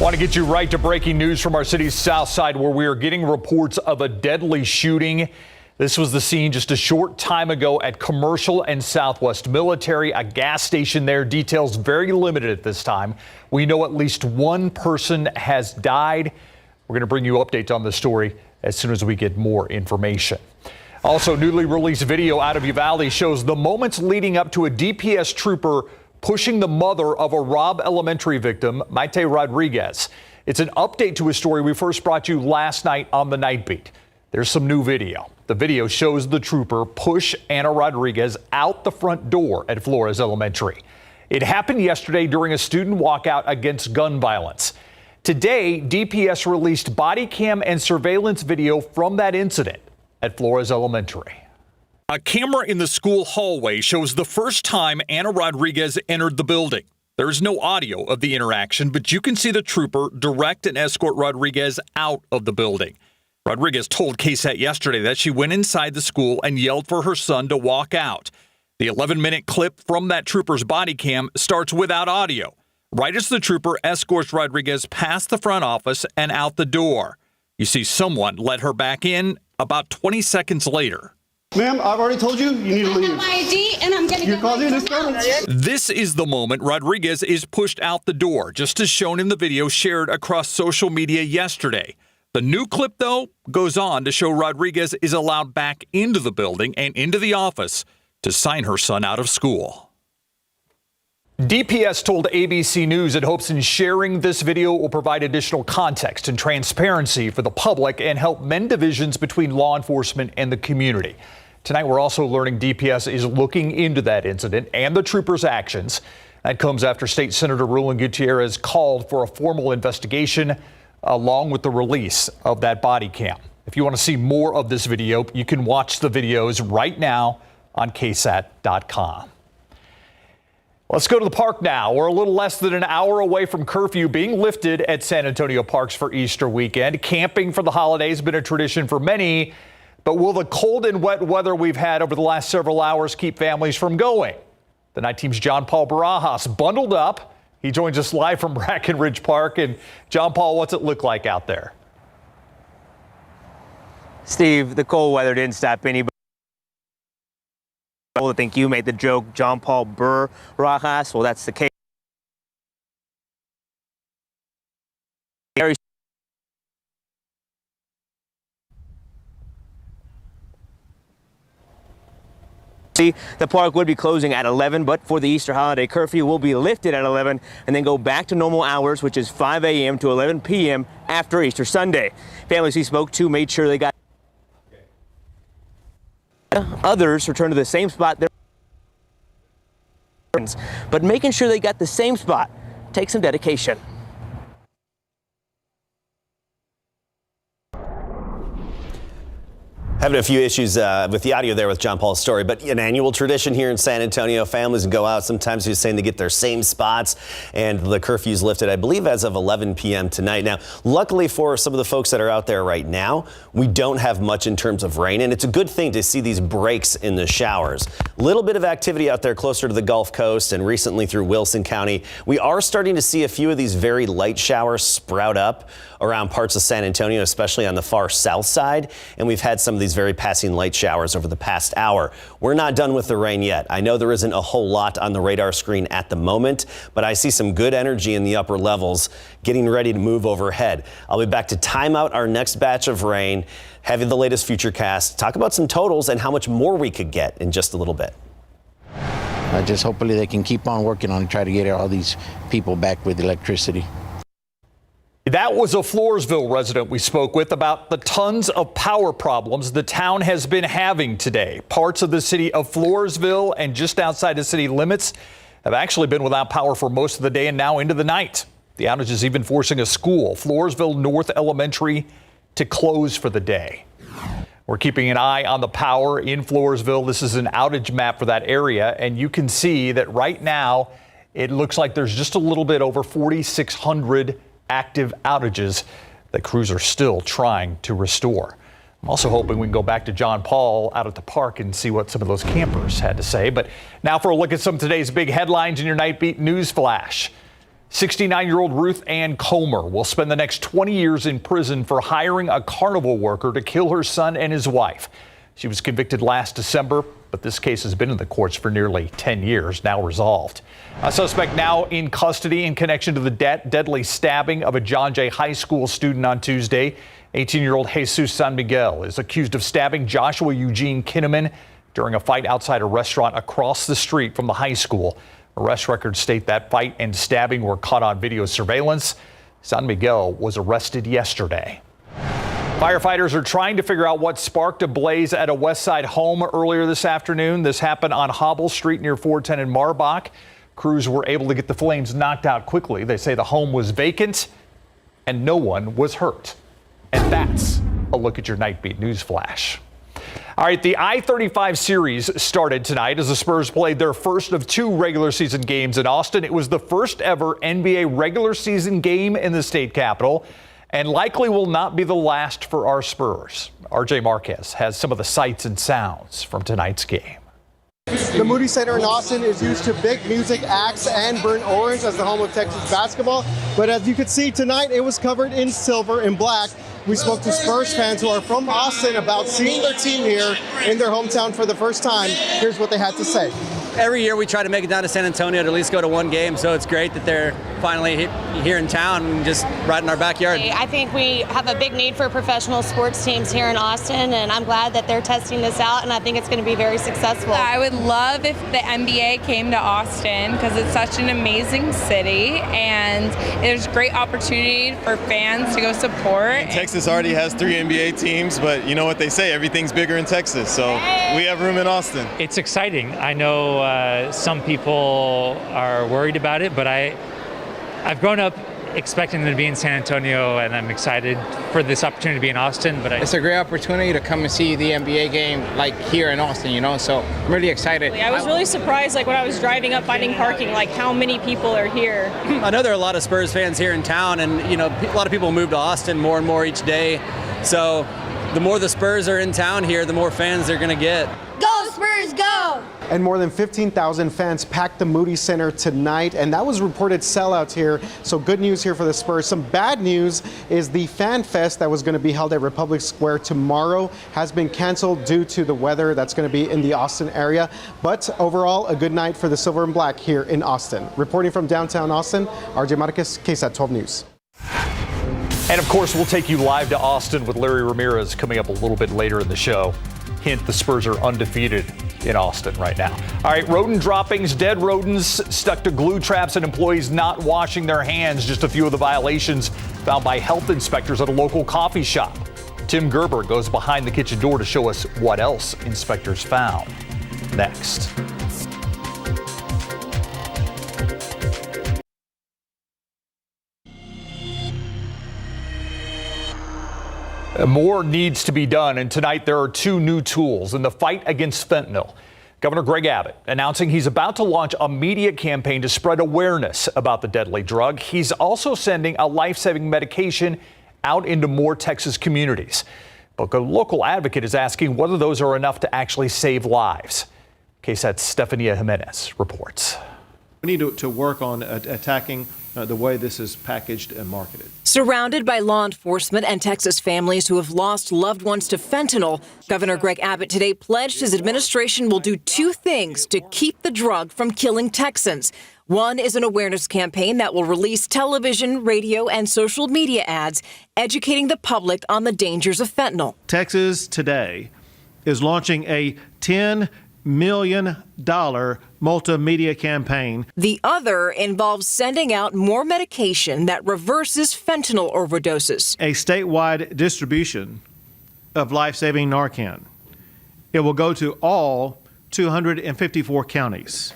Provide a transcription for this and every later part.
Want to get you right to breaking news from our city's south side, where we are getting reports of a deadly shooting. This was the scene just a short time ago at Commercial and Southwest Military, a gas station there. Details very limited at this time. We know at least one person has died. We're going to bring you updates on the story as soon as we get more information. Also, newly released video out of Uvalde shows the moments leading up to a DPS trooper pushing the mother of a Robb Elementary victim, Maite Rodriguez. It's an update to a story we first brought you last night on the Nightbeat. There's some new video. The video shows the trooper push Anna Rodriguez out the front door at Flores Elementary. It happened yesterday during a student walkout against gun violence. Today, DPS released body cam and surveillance video from that incident at Flores Elementary. A camera in the school hallway shows the first time Anna Rodriguez entered the building. There is no audio of the interaction, but you can see the trooper direct and escort Rodriguez out of the building. Rodriguez told KSAT yesterday that she went inside the school and yelled for her son to walk out. The 11-minute clip from that trooper's body cam starts without audio, right as the trooper escorts Rodriguez past the front office and out the door. You see someone let her back in about 20 seconds later. Ma'am, I've already told you, you need to leave. I have my ID and I'm going to get my son out. This is the moment Rodriguez is pushed out the door, just as shown in the video shared across social media yesterday. The new clip, though, goes on to show Rodriguez is allowed back into the building and into the office to sign her son out of school. DPS told ABC News it hopes in sharing this video will provide additional context and transparency for the public and help mend divisions between law enforcement and the community. Tonight, we're also learning DPS is looking into that incident and the troopers' actions. That comes after State Senator Roland Gutierrez called for a formal investigation along with the release of that body cam. If you want to see more of this video, you can watch the videos right now on KSAT.com. Let's go to the park now. We're a little less than an hour away from curfew being lifted at San Antonio parks for Easter weekend. Camping for the holidays has been a tradition for many, but will the cold and wet weather we've had over the last several hours keep families from going? The night team's John Paul Barajas bundled up. He joins us live from Brackenridge Park. And John Paul, what's it look like out there? Steve, the cold weather didn't stop anybody. I think you made the joke, John Paul Barajas. Well, that's the case. The park would be closing at 11, but for the Easter holiday curfew will be lifted at 11 and then go back to normal hours, which is 5 a.m. to 11 p.m. after Easter Sunday. Families he spoke to made sure they got. Others returned to the same spot. But making sure they got the same spot takes some dedication. Having a few issues with the audio there with John Paul's story, but an annual tradition here in San Antonio. Families go out. Sometimes he's saying they get their same spots, and the curfew's lifted, I believe, as of 11 p.m. tonight. Now, luckily for some of the folks that are out there right now, we don't have much in terms of rain, and it's a good thing to see these breaks in the showers. A little bit of activity out there closer to the Gulf Coast and recently through Wilson County. We are starting to see a few of these very light showers sprout up around parts of San Antonio, especially on the far south side, and we've had some of these very passing light showers over the past hour. We're not done with the rain yet. I know there isn't a whole lot on the radar screen at the moment, but I see some good energy in the upper levels getting ready to move overhead. I'll be back to time out our next batch of rain, having the latest futurecast, talk about some totals and how much more we could get in just a little bit. Just hopefully they can keep on working on try to get all these people back with electricity. That was a Floresville resident we spoke with about the tons of power problems the town has been having today. Parts of the city of Floresville and just outside the city limits have actually been without power for most of the day and now into the night. The outage is even forcing a school, Floresville North Elementary, to close for the day. We're keeping an eye on the power in Floresville. This is an outage map for that area, and you can see that right now it looks like there's just a little bit over 4,600 active outages that crews are still trying to restore. I'm also hoping we can go back to John Paul out at the park and see what some of those campers had to say. But now for a look at some of today's big headlines in your Nightbeat News Flash. 69-year-old Ruth Ann Comer will spend the next 20 years in prison for hiring a carnival worker to kill her son and his wife. She was convicted last December, but this case has been in the courts for nearly 10 years, now resolved. A suspect now in custody in connection to the deadly stabbing of a John Jay High School student on Tuesday. 18-year-old Jesus San Miguel is accused of stabbing Joshua Eugene Kinnaman during a fight outside a restaurant across the street from the high school. Arrest records state that fight and stabbing were caught on video surveillance. San Miguel was arrested yesterday. Firefighters are trying to figure out what sparked a blaze at a West Side home earlier this afternoon. This happened on Hobble Street near 410 and Marbach. Crews were able to get the flames knocked out quickly. They say the home was vacant and no one was hurt. And that's a look at your Nightbeat news flash. All right, the I-35 series started tonight as the Spurs played their first of 2 regular season games in Austin. It was the first ever NBA regular season game in the state capitol and likely will not be the last for our Spurs. RJ Marquez has some of the sights and sounds from tonight's game. The Moody Center in Austin is used to big music acts and burnt orange as the home of Texas basketball. But as you can see tonight, it was covered in silver and black. We spoke to Spurs fans who are from Austin about seeing their team here in their hometown for the first time. Here's what they had to say. Every year we try to make it down to San Antonio to at least go to one game, so it's great that they're finally here in town and just right in our backyard. I think we have a big need for professional sports teams here in Austin, and I'm glad that they're testing this out, and I think it's going to be very successful. I would love if the NBA came to Austin because it's such an amazing city, and there's great opportunity for fans to go support. Texas already has 3 NBA teams, but you know what they say, everything's bigger in Texas, so we have room in Austin. It's exciting. I know some people are worried about it, but I've grown up expecting them to be in San Antonio, and I'm excited for this opportunity to be in Austin. But it's a great opportunity to come and see the NBA game like here in Austin, you know, so I'm really excited. I was really surprised, like when I was driving up finding parking, like how many people are here. I know there are a lot of Spurs fans here in town, and you know, a lot of people move to Austin more and more each day. So the more the Spurs are in town here, the more fans they're going to get. Go Spurs, go! And more than 15,000 fans packed the Moody Center tonight, and that was reported sellouts here. So good news here for the Spurs. Some bad news is the Fan Fest that was going to be held at Republic Square tomorrow has been canceled due to the weather that's going to be in the Austin area. But overall, a good night for the Silver and Black here in Austin. Reporting from downtown Austin, RJ Marquez, KSAT 12 News. And of course, we'll take you live to Austin with Larry Ramirez coming up a little bit later in the show. Hint, the Spurs are undefeated in Austin right now. All right, rodent droppings, dead rodents stuck to glue traps, and employees not washing their hands. Just a few of the violations found by health inspectors at a local coffee shop. Tim Gerber goes behind the kitchen door to show us what else inspectors found. Next. More needs to be done, and tonight there are 2 new tools in the fight against fentanyl. Governor Greg Abbott announcing he's about to launch a media campaign to spread awareness about the deadly drug. He's also sending a life-saving medication out into more Texas communities. But a local advocate is asking whether those are enough to actually save lives. KSAT's Stefania Jimenez reports. We need to work on attacking the way this is packaged and marketed. Surrounded by law enforcement and Texas families who have lost loved ones to fentanyl, Governor Greg Abbott today pledged his administration will do 2 things to keep the drug from killing Texans. One is an awareness campaign that will release television, radio, and social media ads educating the public on the dangers of fentanyl. Texas today is launching a $10 million multimedia campaign. The other involves sending out more medication that reverses fentanyl overdoses. A statewide distribution of life-saving Narcan. It will go to all 254 counties.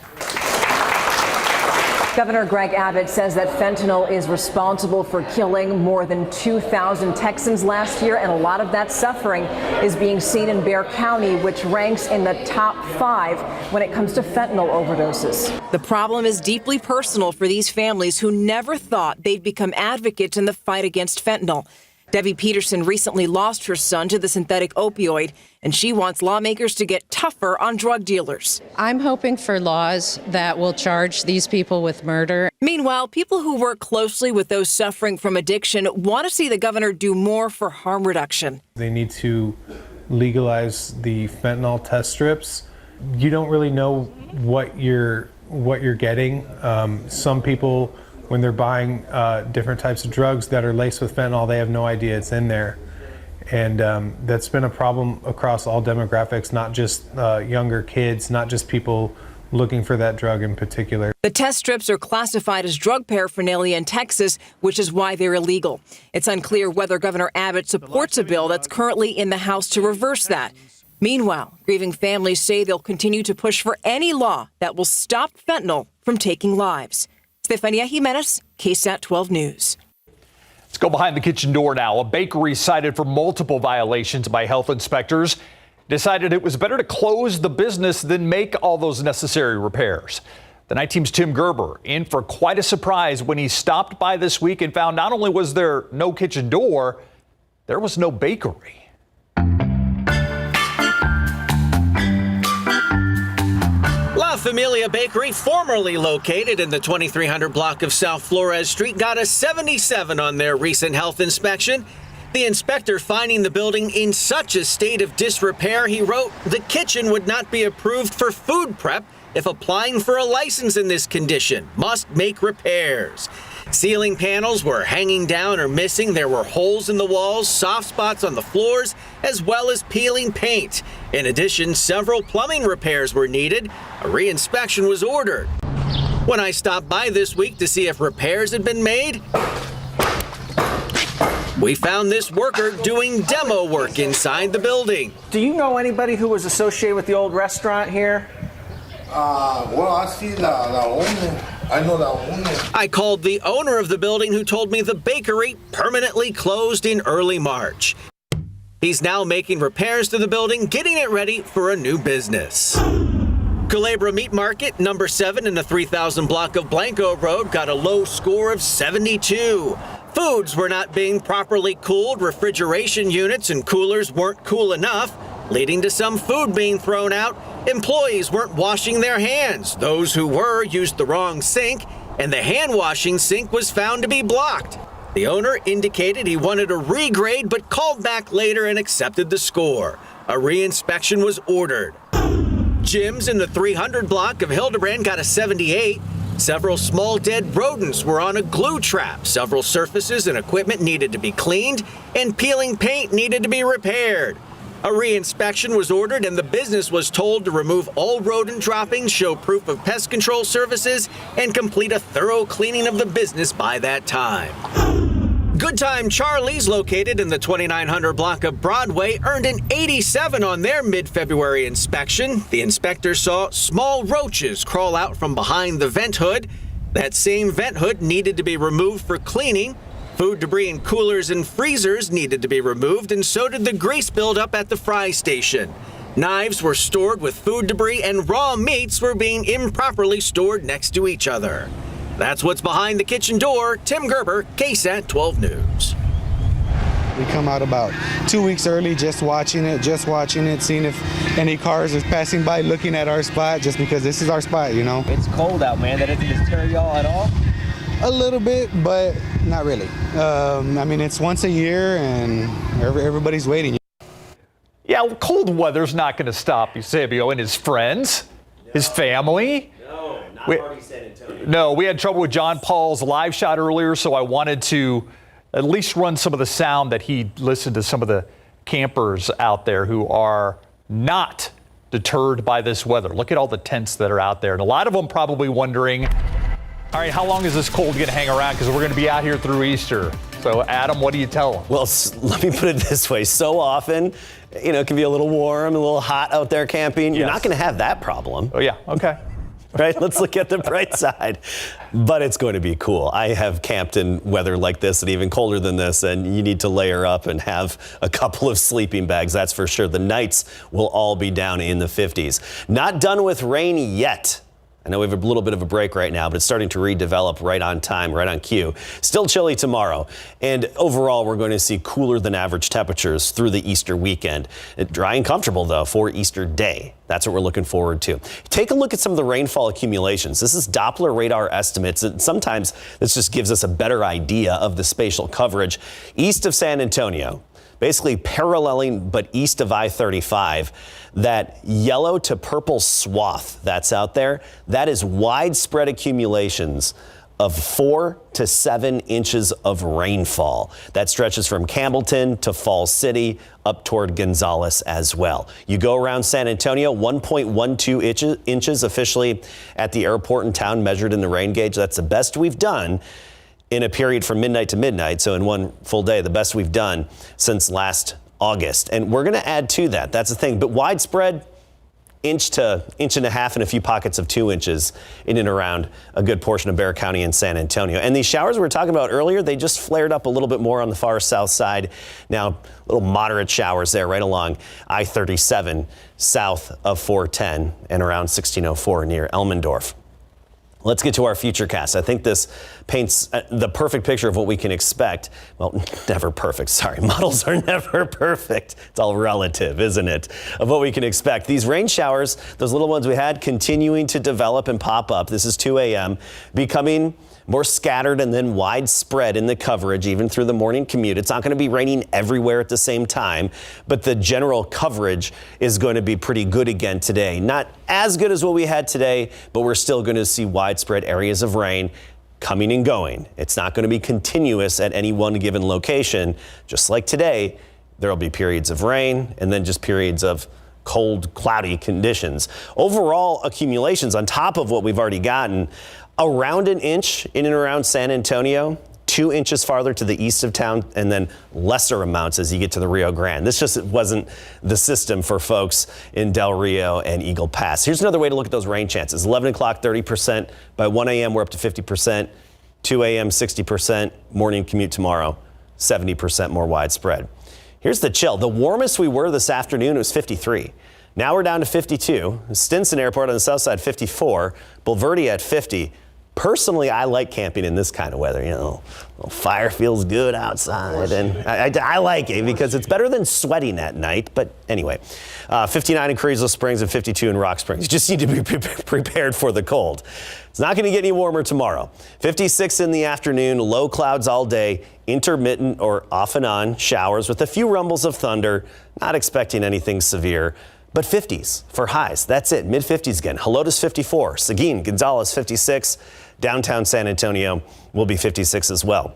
Governor Greg Abbott says that fentanyl is responsible for killing more than 2,000 Texans last year, and a lot of that suffering is being seen in Bexar County, which ranks in the top 5 when it comes to fentanyl overdoses. The problem is deeply personal for these families who never thought they'd become advocates in the fight against fentanyl. Debbie Peterson recently lost her son to the synthetic opioid, and she wants lawmakers to get tougher on drug dealers. I'm hoping for laws that will charge these people with murder. Meanwhile, people who work closely with those suffering from addiction want to see the governor do more for harm reduction. They need to legalize the fentanyl test strips. You don't really know what you're getting. Some people, when they're buying different types of drugs that are laced with fentanyl, they have no idea it's in there. And that's been a problem across all demographics, not just younger kids, not just people looking for that drug in particular. The test strips are classified as drug paraphernalia in Texas, which is why they're illegal. It's unclear whether Governor Abbott supports a bill that's currently in the House to reverse that. Meanwhile, grieving families say they'll continue to push for any law that will stop fentanyl from taking lives. Stefania Jimenez, KSAT 12 News. Let's go behind the kitchen door now. A bakery cited for multiple violations by health inspectors decided it was better to close the business than make all those necessary repairs. The Night Team's Tim Gerber in for quite a surprise when he stopped by this week and found not only was there no kitchen door, there was no bakery. La Familia Bakery, formerly located in the 2300 block of South Flores Street, got a 77 on their recent health inspection. The inspector finding the building in such a state of disrepair, he wrote, the kitchen would not be approved for food prep if applying for a license in this condition. Must make repairs. Ceiling panels were hanging down or missing. There were holes in the walls, soft spots on the floors, as well as peeling paint. In addition, several plumbing repairs were needed. A re-inspection was ordered. When I stopped by this week to see if repairs had been made, we found this worker doing demo work inside the building. Do you know anybody who was associated with the old restaurant here? Well, I see the owner. I know the owner. I called the owner of the building who told me the bakery permanently closed in early March. He's now making repairs to the building, getting it ready for a new business. Culebra Meat Market, number 7 in the 3000 block of Blanco Road, got a low score of 72. Foods were not being properly cooled, refrigeration units and coolers weren't cool enough, leading to some food being thrown out. Employees weren't washing their hands. Those who were used the wrong sink, and the hand washing sink was found to be blocked. The owner indicated he wanted a regrade, but called back later and accepted the score. A re-inspection was ordered. Gyms in the 300 block of Hildebrand got a 78. Several small dead rodents were on a glue trap. Several surfaces and equipment needed to be cleaned, and peeling paint needed to be repaired. A re-inspection was ordered, and the business was told to remove all rodent droppings, show proof of pest control services, and complete a thorough cleaning of the business by that time. Good Time Charlie's, located in the 2900 block of Broadway, earned an 87 on their mid-February inspection. The inspector saw small roaches crawl out from behind the vent hood. That same vent hood needed to be removed for cleaning. Food debris in coolers and freezers needed to be removed, and so did the grease buildup at the fry station. Knives were stored with food debris, and raw meats were being improperly stored next to each other. That's what's behind the kitchen door. Tim Gerber, KSAT 12 News. We come out about 2 weeks early, just watching it, seeing if any cars is passing by, looking at our spot, just because this is our spot, you know. It's cold out, man. That doesn't deter y'all at all? A little bit, but not really. I mean, it's once a year, and everybody's waiting. Yeah, cold weather's not going to stop Eusebio and his friends, his family. No, not Party San Antonio. No, we had trouble with John Paul's live shot earlier, so I wanted to at least run some of the sound that he listened to some of the campers out there who are not deterred by this weather. Look at all the tents that are out there, and a lot of them probably wondering, all right, how long is this cold going to hang around? Because we're going to be out here through Easter. So, Adam, what do you tell them? Well, let me put it this way. So often, it can be a little warm, a little hot out there camping. You're not going to have that problem. Oh, yeah. Okay. Right? Let's look at the bright side. But it's going to be cool. I have camped in weather like this and even colder than this, and you need to layer up and have a couple of sleeping bags. That's for sure. The nights will all be down in the 50s. Not done with rain yet. I know we have a little bit of a break right now, but it's starting to redevelop right on time, right on cue. Still chilly tomorrow. And overall, we're going to see cooler than average temperatures through the Easter weekend. Dry and comfortable, though, for Easter Day. That's what we're looking forward to. Take a look at some of the rainfall accumulations. This is Doppler radar estimates. And sometimes this just gives us a better idea of the spatial coverage. East of San Antonio, basically paralleling but east of I-35, that yellow to purple swath that's out there, that is widespread accumulations of 4 to 7 inches of rainfall. That stretches from Campbellton to Falls City up toward Gonzales as well. You go around San Antonio, 1.12 inches officially at the airport in town measured in the rain gauge. That's the best we've done in a period from midnight to midnight. So in one full day, the best we've done since last August. And we're going to add to that. That's the thing. But widespread, inch to inch and a half and a few pockets of 2 inches in and around a good portion of Bexar County and San Antonio. And these showers we were talking about earlier, they just flared up a little bit more on the far south side. Now, little moderate showers there right along I-37 south of 410 and around 1604 near Elmendorf. Let's get to our futurecast. I think this paints the perfect picture of what we can expect. Well, never perfect. Sorry, models are never perfect. It's all relative, isn't it? Of what we can expect. These rain showers, those little ones we had, continuing to develop and pop up. This is 2 a.m. becoming more scattered and then widespread in the coverage, even through the morning commute. It's not going to be raining everywhere at the same time, but the general coverage is going to be pretty good again today. Not as good as what we had today, but we're still going to see widespread areas of rain coming and going. It's not going to be continuous at any one given location. Just like today, there'll be periods of rain and then just periods of cold, cloudy conditions. Overall accumulations on top of what we've already gotten, around an inch in and around San Antonio, 2 inches farther to the east of town, and then lesser amounts as you get to the Rio Grande. This just wasn't the system for folks in Del Rio and Eagle Pass. Here's another way to look at those rain chances. 11 o'clock, 30%. By 1 a.m., we're up to 50%. 2 a.m., 60%. Morning commute tomorrow, 70% more widespread. Here's the chill. The warmest we were this afternoon was 53. Now we're down to 52. Stinson Airport on the south side, 54. Bulverde at 50. Personally, I like camping in this kind of weather. You know, fire feels good outside, and I like it because it's better than sweating at night. But anyway, 59 in Carrizo Springs and 52 in Rock Springs. You just need to be prepared for the cold. It's not going to get any warmer tomorrow. 56 in the afternoon, low clouds all day, intermittent or off and on showers with a few rumbles of thunder. Not expecting anything severe. But 50s for highs. That's it. Mid-50s again. Helotes 54. Seguin, Gonzales 56. Downtown San Antonio will be 56 as well.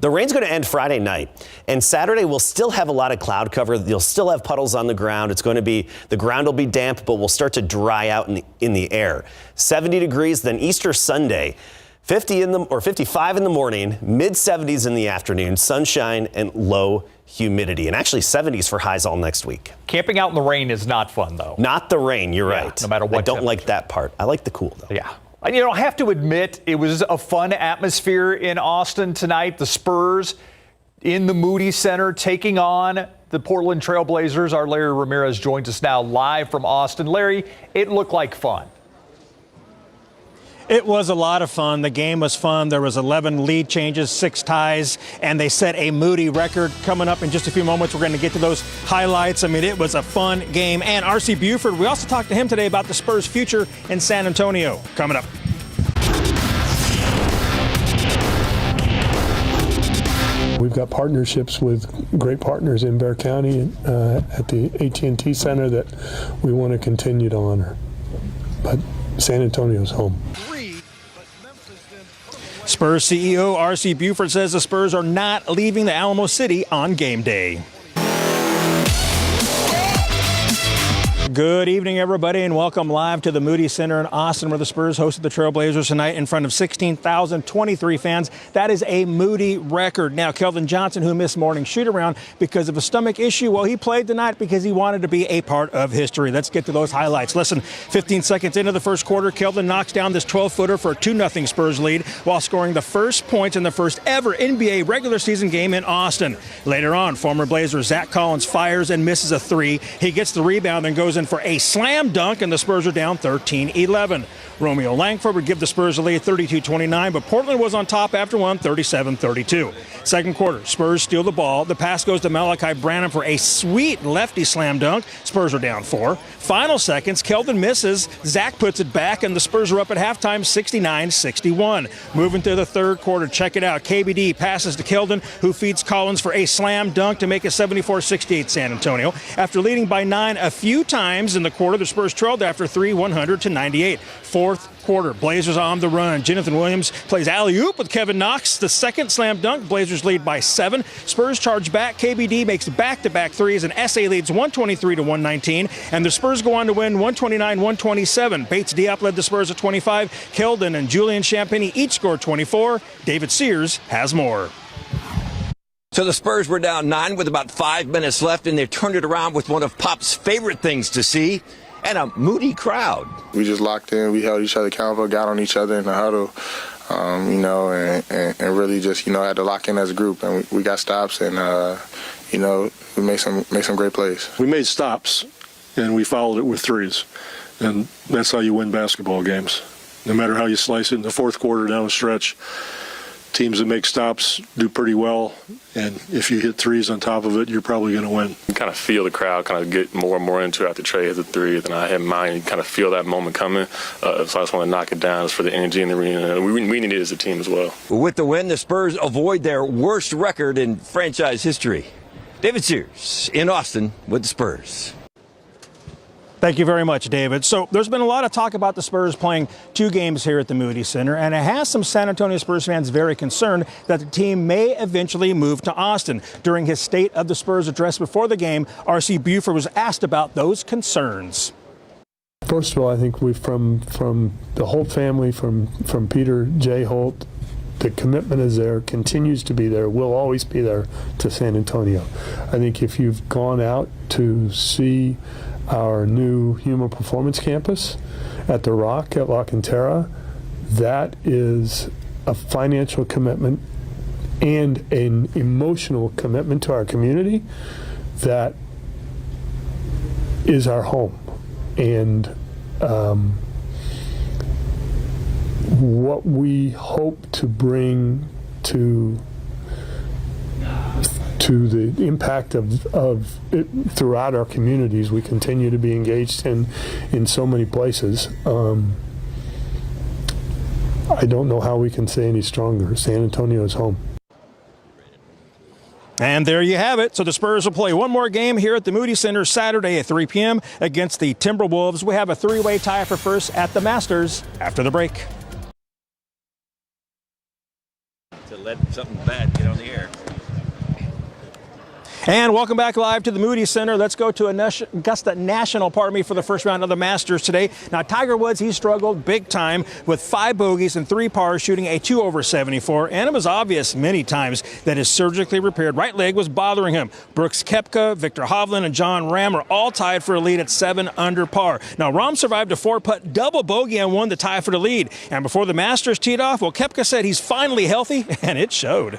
The rain's going to end Friday night, and Saturday we'll still have a lot of cloud cover. You'll still have puddles on the ground. It's going to be, the ground will be damp, but we'll start to dry out in the air. 70 degrees, then Easter Sunday. 55 in the morning, mid-70s in the afternoon, sunshine and low humidity, and actually 70s for highs all next week. Camping out in the rain is not fun, though. Not the rain, you're right. No matter what. I don't like that part. I like the cool, though. Yeah. And you know, I have to admit, it was a fun atmosphere in Austin tonight. The Spurs in the Moody Center taking on the Portland Trail Blazers. Our Larry Ramirez joins us now live from Austin. Larry, it looked like fun. It was a lot of fun. The game was fun. There was 11 lead changes, 6 ties, and they set a Moody record. Coming up in just a few moments, we're going to get to those highlights. I mean, it was a fun game. And R.C. Buford, we also talked to him today about the Spurs' future in San Antonio. Coming up. We've got partnerships with great partners in Bexar County at the AT&T Center that we want to continue to honor. But San Antonio's home. Spurs CEO R.C. Buford says the Spurs are not leaving the Alamo City on game day. Good evening, everybody, and welcome live to the Moody Center in Austin, where the Spurs hosted the Trailblazers tonight in front of 16,023 fans. That is a Moody record. Now, Keldon Johnson, who missed morning shoot-around because of a stomach issue, well, he played tonight because he wanted to be a part of history. Let's get to those highlights. Listen, 15 seconds into the first quarter, Keldon knocks down this 12-footer for a 2-0 Spurs lead while scoring the first points in the first ever NBA regular season game in Austin. Later on, former Blazer Zach Collins fires and misses a 3. He gets the rebound and goes in for a slam dunk, and the Spurs are down 13-11. Romeo Langford would give the Spurs a lead 32-29, but Portland was on top after one, 37-32. Second quarter, Spurs steal the ball. The pass goes to Malachi Branham for a sweet lefty slam dunk. Spurs are down 4. Final seconds, Keldon misses. Zach puts it back, and the Spurs are up at halftime, 69-61. Moving to the third quarter, check it out. KBD passes to Keldon, who feeds Collins for a slam dunk to make it 74-68 San Antonio. After leading by 9 a few times in the quarter, the Spurs trailed after 3, 100-98. Fourth quarter, Blazers on the run. Jonathan Williams plays alley-oop with Kevin Knox. The second slam dunk, Blazers lead by 7. Spurs charge back. KBD makes back-to-back threes, and SA leads 123-119. And the Spurs go on to win 129-127. Bates Diop led the Spurs at 25. Keldon and Julian Champagny each scored 24. David Sears has more. So the Spurs were down 9 with about 5 minutes left, and they turned it around with one of Pop's favorite things to see, and a moody crowd. We just locked in. We held each other accountable, got on each other in the huddle, and really just, had to lock in as a group. And we got stops, and, we made some great plays. We made stops, and we followed it with threes. And that's how you win basketball games. No matter how you slice it in the fourth quarter down the stretch, teams that make stops do pretty well, and if you hit threes on top of it, you're probably going to win. You kind of feel the crowd kind of get more and more into it after Trey hit the three, and I had mine. You kind of feel that moment coming, so I just want to knock it down just for the energy in the arena. We need it as a team as well. With the win, the Spurs avoid their worst record in franchise history. David Sears in Austin with the Spurs. Thank you very much, David. So there's been a lot of talk about the Spurs playing 2 games here at the Moody Center, and it has some San Antonio Spurs fans very concerned that the team may eventually move to Austin. During his State of the Spurs address before the game, R.C. Buford was asked about those concerns. First of all, I think we from the Holt family, from Peter J. Holt, the commitment is there, continues to be there, will always be there to San Antonio. I think if you've gone out to see our new Human Performance Campus at the Rock at La Cantera, that is a financial commitment and an emotional commitment to our community that is our home. And what we hope to bring to the impact of it throughout our communities, we continue to be engaged in so many places. I don't know how we can say any stronger. San Antonio is home. And there you have it. So the Spurs will play one more game here at the Moody Center Saturday at 3 p.m. against the Timberwolves. We have a 3-way tie for first at the Masters after the break. To let something bad get on the air. And welcome back live to the Moody Center. Let's go to Augusta National, for the first round of the Masters today. Now, Tiger Woods, he struggled big time with 5 bogeys and 3 pars, shooting a 2 over 74. And it was obvious many times that his surgically repaired right leg was bothering him. Brooks Koepka, Victor Hovland, and John Ram are all tied for a lead at 7 under par. Now, Ram survived a 4-putt double bogey and won the tie for the lead. And before the Masters teed off, well, Koepka said he's finally healthy, and it showed.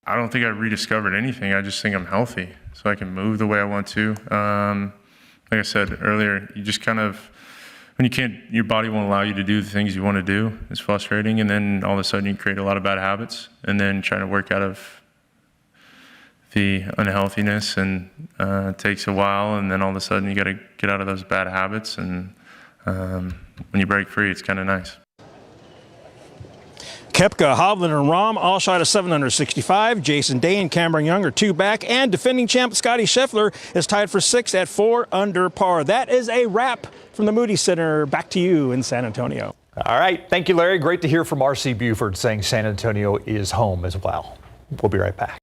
I don't think I've rediscovered anything. I just think I'm healthy, so I can move the way I want to. Like I said earlier, you just kind of, when you can't, your body won't allow you to do the things you want to do. It's frustrating, and then all of a sudden you create a lot of bad habits, and then trying to work out of the unhealthiness, and it takes a while, and then all of a sudden you got to get out of those bad habits, and when you break free, it's kind of nice. Koepka, Hovland, and Rahm all shot a 7 under 65. Jason Day and Cameron Young are 2 back, and defending champ Scottie Scheffler is tied for 6 at 4 under par. That is a wrap from the Moody Center. Back to you in San Antonio. All right. Thank you, Larry. Great to hear from R.C. Buford saying San Antonio is home as well. We'll be right back.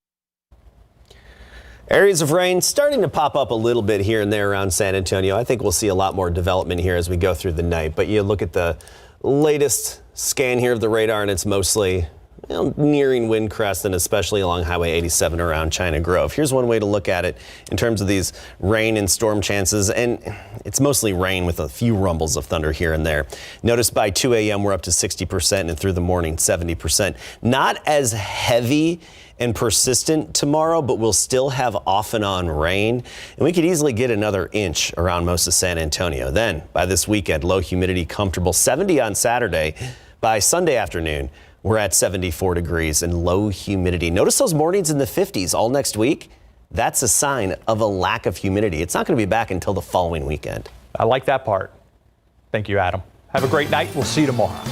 Areas of rain starting to pop up a little bit here and there around San Antonio. I think we'll see a lot more development here as we go through the night. But you look at the latest scan here of the radar, and it's mostly nearing wind crest, and especially along Highway 87 around China Grove. Here's one way to look at it in terms of these rain and storm chances, and it's mostly rain with a few rumbles of thunder here and there. Notice by 2 a.m. we're up to 60%, and through the morning 70%. Not as heavy and persistent tomorrow, but we'll still have off and on rain, and we could easily get another inch around most of San Antonio. Then by this weekend, low humidity comfortable, 70 on Saturday. By Sunday afternoon, we're at 74 degrees and low humidity. Notice those mornings in the 50s all next week. That's a sign of a lack of humidity. It's not going to be back until the following weekend. I like that part. Thank you, Adam. Have a great night. We'll see you tomorrow.